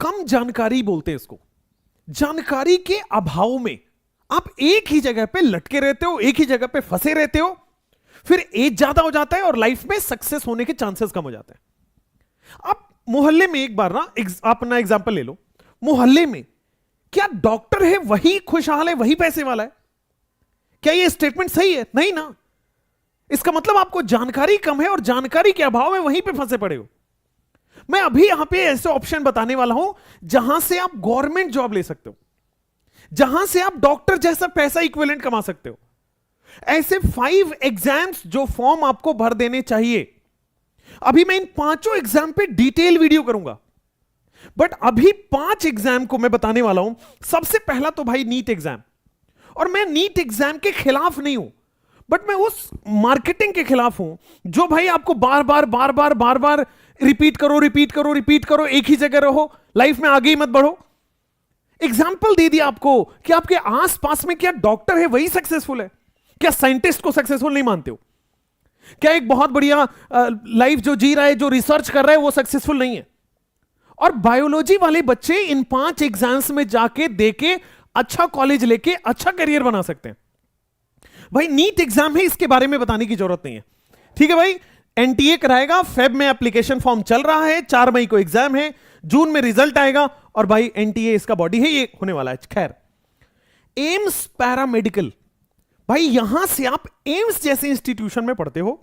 कम जानकारी बोलते हैं इसको। जानकारी के अभाव में आप एक ही जगह पे लटके रहते हो, एक ही जगह पे फंसे रहते हो, फिर एज ज्यादा हो जाता है और लाइफ में सक्सेस होने के चांसेस कम हो जाते हैं। आप मोहल्ले में एक बार ना अपना एग्जांपल ले लो, मोहल्ले में क्या डॉक्टर है वही खुशहाल है, वही पैसे वाला है? क्या ये स्टेटमेंट सही है? नहीं ना। इसका मतलब आपको जानकारी कम है और जानकारी के अभाव में वहीं पे फंसे पड़े हो। मैं अभी यहां पे ऐसे ऑप्शन बताने वाला हूं जहां से आप गवर्नमेंट जॉब ले सकते हो, जहां से आप डॉक्टर जैसा पैसा इक्विवेलेंट कमा सकते हो। ऐसे 5 एग्जाम्स जो फॉर्म आपको भर देने चाहिए। अभी मैं इन 5 एग्जाम पे डिटेल वीडियो करूंगा, बट अभी 5 एग्जाम को मैं बताने वाला हूं। सबसे पहला तो भाई नीट एग्जाम, और मैं नीट एग्जाम के खिलाफ नहीं हूं, बट मैं उस मार्केटिंग के खिलाफ हूं जो भाई आपको बार बार रिपीट करो, एक ही जगह रहो, लाइफ में आगे ही मत बढ़ो। एग्जाम्पल दे दिया आपको कि आपके आसपास में क्या डॉक्टर है वही सक्सेसफुल है? क्या साइंटिस्ट को सक्सेसफुल नहीं मानते हो? क्या एक बहुत बढ़िया लाइफ जो जी रहा है, जो रिसर्च कर रहा है, वो सक्सेसफुल नहीं है? और बायोलॉजी वाले बच्चे इन 5 एग्जाम्स में जाके देके अच्छा कॉलेज लेके अच्छा करियर बना सकते हैं। भाई नीट एग्जाम है, इसके बारे में बताने की जरूरत नहीं है, ठीक है भाई। एनटीए कराएगा, फेब में एप्लीकेशन फॉर्म चल रहा है, 4 मई को एग्जाम है, जून में रिजल्ट आएगा, और भाई एनटीए इसका बॉडी है, ये होने वाला है। खैर, एम्स पैरामेडिकल, भाई यहां से आप एम्स जैसे इंस्टीट्यूशन में पढ़ते हो,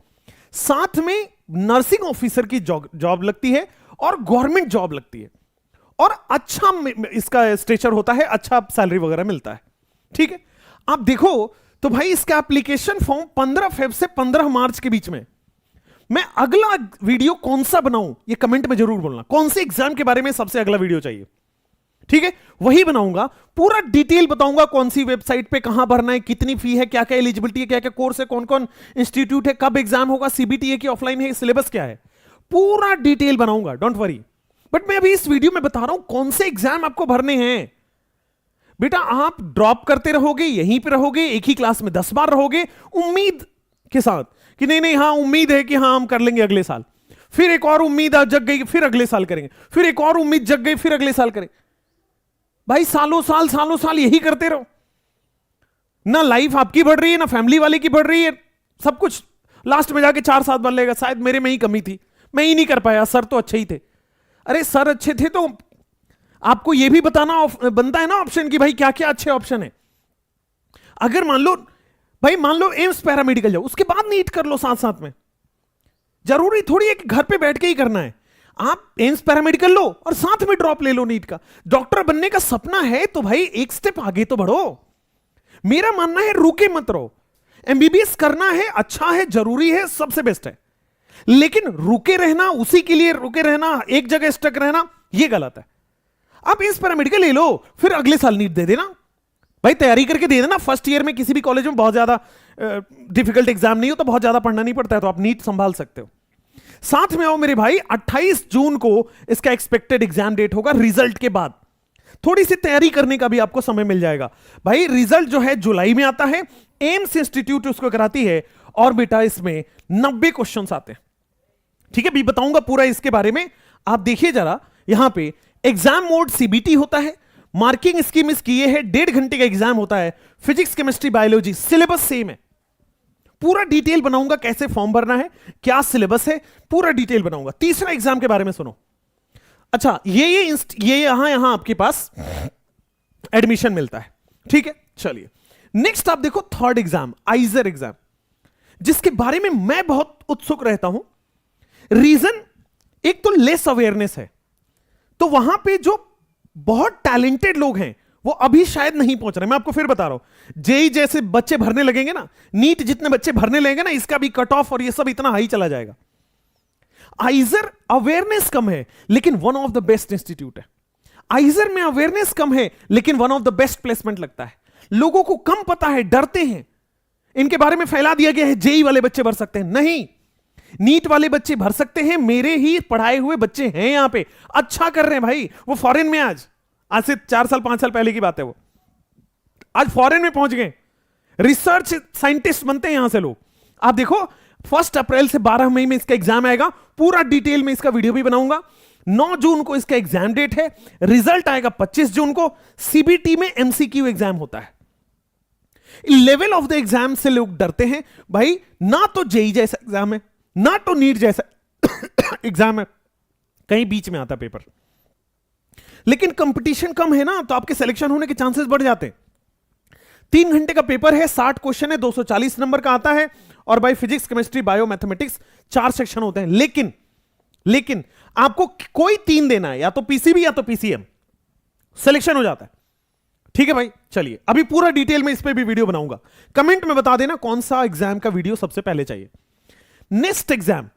साथ में नर्सिंग ऑफिसर की जॉब लगती है और गवर्नमेंट जॉब लगती है, और अच्छा इसका स्ट्रेचर होता है, अच्छा सैलरी वगैरह मिलता है, ठीक है। आप देखो तो भाई इसका एप्लीकेशन फॉर्म 15 फेब से 15 मार्च के बीच में। मैं अगला वीडियो कौन सा बनाऊं ये कमेंट में जरूर बोलना, कौन से एग्जाम के बारे में सबसे अगला वीडियो चाहिए, ठीक है, वही बनाऊंगा। पूरा डिटेल बताऊंगा, कौन सी वेबसाइट पे कहां भरना है, कितनी फी है, क्या क्या एलिजिबिलिटी है, क्या क्या कोर्स है, कौन कौन इंस्टीट्यूट है, कब एग्जाम होगा, सीबीटीए की ऑफलाइन है, सिलेबस क्या है, पूरा डिटेल बनाऊंगा, डोंट वरी। बट मैं अभी इस वीडियो में बता रहा हूं कौन से एग्जाम आपको भरने हैं। बेटा आप ड्रॉप करते रहोगे, यहीं पे रहोगे, एक ही क्लास में 10 बार रहोगे, उम्मीद के साथ कि नहीं हाँ उम्मीद है कि हाँ हम कर लेंगे अगले साल, फिर एक और उम्मीद जग गई, फिर अगले साल करेंगे, फिर एक और उम्मीद जग गई, फिर अगले साल करेंगे। भाई सालों साल यही करते रहो, ना लाइफ आपकी बढ़ रही है, ना फैमिली वाले की बढ़ रही है, सब कुछ लास्ट में जाके 4 साल बन लेगा। शायद मेरे में ही कमी थी, मैं ही नहीं कर पाया, सर तो अच्छे ही थे। अरे सर अच्छे थे तो आपको यह भी बताना बनता है ना ऑप्शन की भाई क्या क्या अच्छे ऑप्शन है। अगर मान लो एम्स पैरामेडिकल जाओ, उसके बाद नीट कर लो साथ साथ में, जरूरी थोड़ी है कि घर पे बैठ के ही करना है। आप एम्स पैरामेडिकल लो और साथ में ड्रॉप ले लो नीट का। डॉक्टर बनने का सपना है तो भाई एक स्टेप आगे तो बढ़ो। मेरा मानना है रुके मत रहो। एमबीबीएस करना है, अच्छा है, जरूरी है, सबसे बेस्ट है, लेकिन रुके रहना, उसी के लिए रुके रहना, एक जगह स्टक रहना, यह गलत है। आप एम्स पैरामेडिकल ले लो, फिर अगले साल नीट दे देना भाई, तैयारी करके दे देना। फर्स्ट ईयर में किसी भी कॉलेज में बहुत ज्यादा डिफिकल्ट एग्जाम नहीं हो तो बहुत ज्यादा पढ़ना नहीं पड़ता है, तो आप नीट संभाल सकते हो। साथ में आओ मेरे भाई, 28 जून को इसका एक्सपेक्टेड एग्जाम डेट होगा, रिजल्ट के बाद थोड़ी सी तैयारी करने का भी आपको समय मिल जाएगा। भाई रिजल्ट जो है जुलाई में आता है, एम्स इंस्टीट्यूट उसको कराती है, और बेटा इसमें 90 क्वेश्चंस आते हैं, ठीक है, भी बताऊंगा पूरा इसके बारे में। आप देखिए जरा, यहां पे एग्जाम मोड सीबीटी होता है, मार्किंग स्कीम इसकी ये है, 1.5 घंटे का एग्जाम होता है, physics chemistry biology, syllabus same है। पूरा डिटेल बनाऊंगा, कैसे फॉर्म भरना है, क्या सिलेबस है, पूरा डिटेल बनाऊंगा। तीसरा एग्जाम के बारे में सुनो। अच्छा, ये यहां आपके पास एडमिशन मिलता है, ठीक है। चलिए नेक्स्ट आप देखो, थर्ड एग्जाम, आइजर एग्जाम, जिसके बारे में मैं बहुत उत्सुक रहता हूं। रीजन एक तो लेस अवेयरनेस है, तो वहां पे जो बहुत टैलेंटेड लोग हैं वो अभी शायद नहीं पहुंच रहे। मैं आपको फिर बता रहा हूं, जेई जैसे बच्चे भरने लगेंगे ना, नीट जितने बच्चे भरने लगेंगे ना, इसका भी कट ऑफ और ये सब इतना हाई चला जाएगा। आइजर अवेयरनेस कम है लेकिन one of the best institute है। आइजर में अवेयरनेस कम है लेकिन one of the best placement लगता है। लोगों को कम पता है, डरते हैं, इनके बारे में फैला दिया गया है जेई वाले बच्चे भर सकते हैं। नहीं, नीट वाले बच्चे भर सकते हैं। मेरे ही पढ़ाए हुए बच्चे हैं यहां पे, अच्छा कर रहे हैं भाई। वो फॉरेन में आज से 4 साल 5 साल पहले की बात है, वो आज फॉरेन में पहुंच गए, रिसर्च साइंटिस्ट बनते हैं यहां से लोग। आप देखो 1 अप्रैल से 12 मई में इसका एग्जाम आएगा, पूरा डिटेल में इसका वीडियो भी बनाऊंगा। 9 जून को इसका एग्जाम डेट है, रिजल्ट आएगा 25 जून को। सीबीटी में एमसीक्यू एग्जाम होता है। लेवल ऑफ द एग्जाम से लोग डरते हैं भाई, ना तो जेई जैसा एग्जाम है, ना तो नीट जैसा एग्जाम है, कहीं बीच में आता पेपर। लेकिन कंपटीशन कम है ना, तो आपके सिलेक्शन होने के चांसेस बढ़ जाते हैं। 3 घंटे का पेपर है, 60 क्वेश्चन है, 240 नंबर का आता है, और भाई physics, chemistry, bio, mathematics 4 section होते हैं। लेकिन आपको कोई 3 देना है, या तो पीसीबी या तो पीसीएम, सिलेक्शन हो जाता है। ठीक है भाई, चलिए अभी पूरा डिटेल में इस पे भी वीडियो बनाऊंगा। कमेंट में बता देना कौन सा एग्जाम का वीडियो सबसे पहले चाहिए। नेक्स्ट एग्जाम,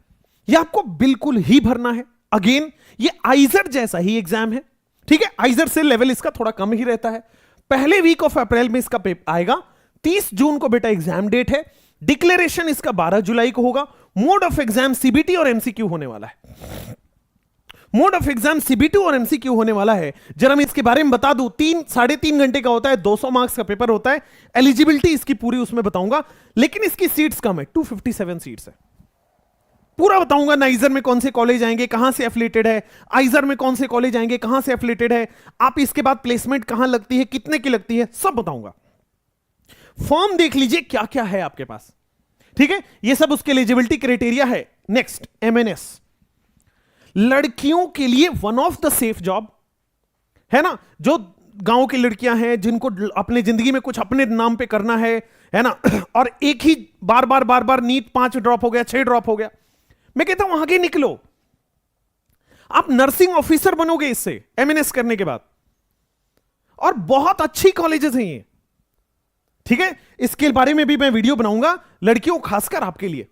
ये आपको बिल्कुल ही भरना है। अगेन ये आइजर जैसा ही एग्जाम है, ठीक है। आइजर से लेवल इसका थोड़ा कम ही रहता है। पहले वीक ऑफ अप्रैल में इसका पेपर आएगा। 30 जून को बेटा एग्जाम डेट है। डिक्लेरेशन इसका 12 जुलाई को होगा। मोड ऑफ एग्जाम सीबीटी और एमसीक्यू होने वाला है। मोड ऑफ एग्जाम सीबीटी और एमसीक्यू होने वाला है। जरा मैं इसके बारे में बता दूं, 3-3.5 घंटे का होता है, 200 मार्क्स का पेपर होता है। एलिजिबिलिटी इसकी पूरी उसमें बताऊंगा, लेकिन इसकी सीट्स कम है, 257 सीट्स है। पूरा बताऊंगा नाइजर में कौन से कॉलेज आएंगे, कहां से एफिलिएटेड है, आइजर में कौन से कॉलेज आएंगे, कहां से एफिलिएटेड है, आप इसके बाद प्लेसमेंट कहां लगती है, कितने की लगती है, सब बताऊंगा। फॉर्म देख लीजिए क्या क्या है आपके पास, ठीक है। ये सब उसके एलिजिबिलिटी क्राइटेरिया है। नेक्स्ट, एमएनएस, लड़कियों के लिए one of the safe job है ना। जो गांव की लड़कियां हैं, जिनको अपने जिंदगी में कुछ अपने नाम पे करना है ना, और एक ही बार बार नीट 5 ड्रॉप हो गया, 6 ड्रॉप हो गया, मैं कहता हूं आगे निकलो, आप नर्सिंग ऑफिसर बनोगे इससे एमएनएस करने के बाद। और बहुत अच्छी कॉलेजेस हैं ये, ठीक है। इसके बारे में भी मैं वीडियो बनाऊंगा, लड़कियों खासकर आपके लिए,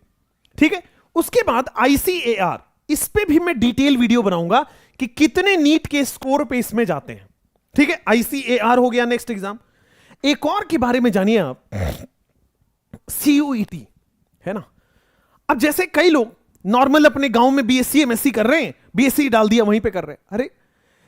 ठीक है। उसके बाद आईसीएआर, इस पे भी मैं डिटेल वीडियो बनाऊंगा कि कितने नीट के स्कोर पे इसमें जाते हैं, ठीक है। आईसीएआर हो गया नेक्स्ट एग्जाम। एक और के बारे में जानिए आप, सीयूईटी है ना। अब जैसे कई लोग नॉर्मल अपने गांव में बीएससी एमएससी कर रहे हैं, बीएससी डाल दिया वहीं पे कर रहे हैं। अरे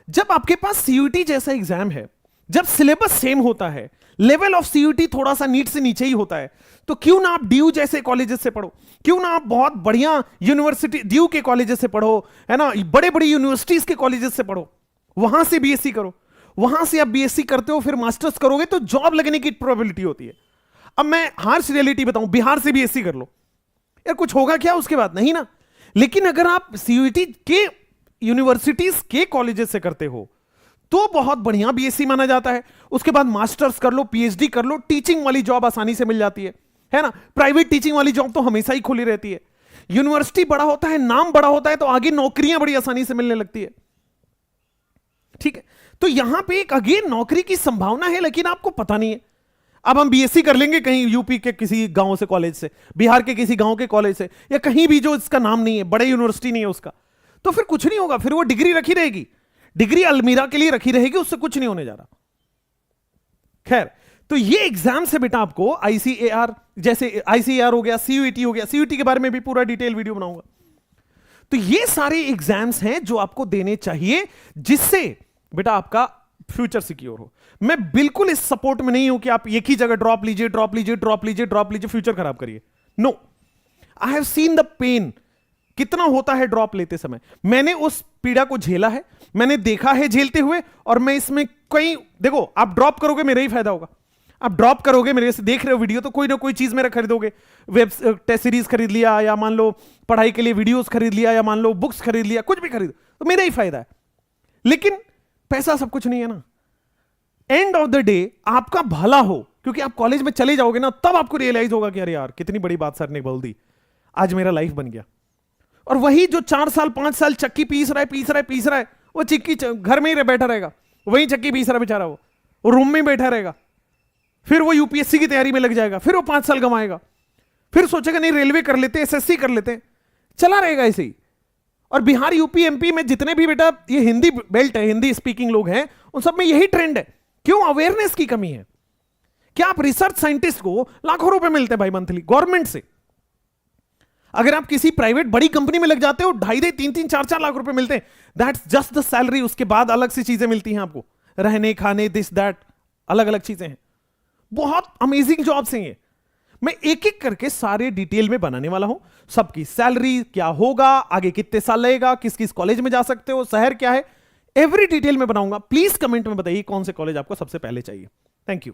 जब आपके पास सीयूईटी जैसा एग्जाम है, जब सिलेबस सेम होता है, लेवल ऑफ सीयूईटी थोड़ा सा नीट से नीचे ही होता है, तो क्यों ना आप डीयू जैसे कॉलेजेस से पढ़ो, क्यों ना आप बहुत बढ़िया यूनिवर्सिटी डीयू के कॉलेजेस से पढ़ो, है ना, बड़े बड़ी यूनिवर्सिटीज के कॉलेजेस से पढ़ो, वहां से बीएससी करो। वहां से आप बीएससी करते हो, फिर मास्टर्स करोगे तो जॉब लगने की प्रोबेबिलिटी होती है। अब मैं हार्श रियलिटी बताऊं, बिहार से बीएससी कर लो यार, कुछ होगा क्या उसके बाद? नहीं ना। लेकिन अगर आप सीयूईटी के यूनिवर्सिटीज के कॉलेजेस से करते हो तो बहुत बढ़िया बीएससी माना जाता है। उसके बाद मास्टर्स कर लो, पीएचडी कर लो, टीचिंग वाली जॉब आसानी से मिल जाती है ना। प्राइवेट टीचिंग वाली जॉब तो हमेशा ही खुली रहती है। यूनिवर्सिटी बड़ा होता है, नाम बड़ा होता है, तो आगे नौकरियां बड़ी आसानी से मिलने लगती है, ठीक है। तो यहां पे एक अगेन नौकरी की संभावना है, लेकिन आपको पता नहीं है। अब हम बीएससी कर लेंगे कहीं यूपी के किसी गांव से कॉलेज से, बिहार के किसी गांव के कॉलेज से, या कहीं भी जो इसका नाम नहीं है, बड़े यूनिवर्सिटी नहीं है उसका, तो फिर कुछ नहीं होगा। फिर वो डिग्री रखी रहेगी, डिग्री अलमीरा के लिए रखी रहेगी, उससे कुछ नहीं होने जा रहा। खैर, तो ये एग्जाम से बेटा आपको आईसीएआर, जैसे आईसीएआर हो गया, सीयूईटी हो गया, सीयूईटी के बारे में भी पूरा डिटेल वीडियो बनाऊंगा। तो ये सारे एग्जाम्स हैं जो आपको देने चाहिए, जिससे बेटा आपका फ्यूचर सिक्योर हो। मैं बिल्कुल इस सपोर्ट में नहीं हूं कि आप एक ही जगह ड्रॉप लीजिए, फ्यूचर खराब करिए। No, I have seen the pen, कितना होता है ड्रॉप लेते समय। मैंने उस पीड़ा को झेला है, मैंने देखा है झेलते हुए, और मैं इसमें कई, देखो आप ड्रॉप करोगे मेरा ही फायदा होगा। आप ड्रॉप करोगे, मेरे से देख रहे हो वीडियो, तो कोई ना कोई चीज मेरा खरीदोगे, वेब टेस्ट सीरीज खरीद लिया, या मान लो पढ़ाई के लिए वीडियोस खरीद लिया, या मान लो बुक्स खरीद लिया, कुछ भी खरीदो तो मेरा ही फायदा है। लेकिन पैसा सब कुछ नहीं है ना। एंड ऑफ द डे आपका भला हो, क्योंकि आप कॉलेज में चले जाओगे ना, तब आपको रियलाइज होगा कि अरे यार कितनी बड़ी बात सर ने बोल दी, आज मेरा लाइफ बन गया। और वही जो 4 साल 5 साल चक्की पीस रहा है, वो चिक्की घर में ही बैठा रहेगा, वही चक्की पीस रहा बेचारा, वो रूम में बैठा रहेगा। फिर वो यूपीएससी की तैयारी में लग जाएगा, फिर वो 5 साल गंवाएगा, फिर सोचेगा नहीं रेलवे कर लेते, एसएससी कर लेते, चला रहेगा ऐसे ही। और बिहार, यूपी, एमपी में जितने भी बेटा ये हिंदी बेल्ट है, हिंदी स्पीकिंग लोग हैं, उन सब में यही ट्रेंड है। क्यों? अवेयरनेस की कमी है। क्या आप रिसर्च साइंटिस्ट को लाखों रुपए मिलते हैं भाई मंथली गवर्नमेंट से। अगर आप किसी प्राइवेट बड़ी कंपनी में लग जाते हो, 2.5, 3, 4 लाख रुपए मिलते हैं, दैट्स जस्ट द सैलरी। उसके बाद अलग सी चीजें मिलती हैं आपको, रहने खाने, दिस दैट, अलग अलग चीजें हैं। बहुत अमेजिंग जॉब्स हैं ये। मैं एक एक करके सारे डिटेल में बनाने वाला हूं। सबकी सैलरी क्या होगा, आगे कितने साल लगेगा, किस किस कॉलेज में जा सकते हो, शहर क्या है, एवरी डिटेल में बनाऊंगा। प्लीज कमेंट में बताइए कौन से कॉलेज आपको सबसे पहले चाहिए। Thank you.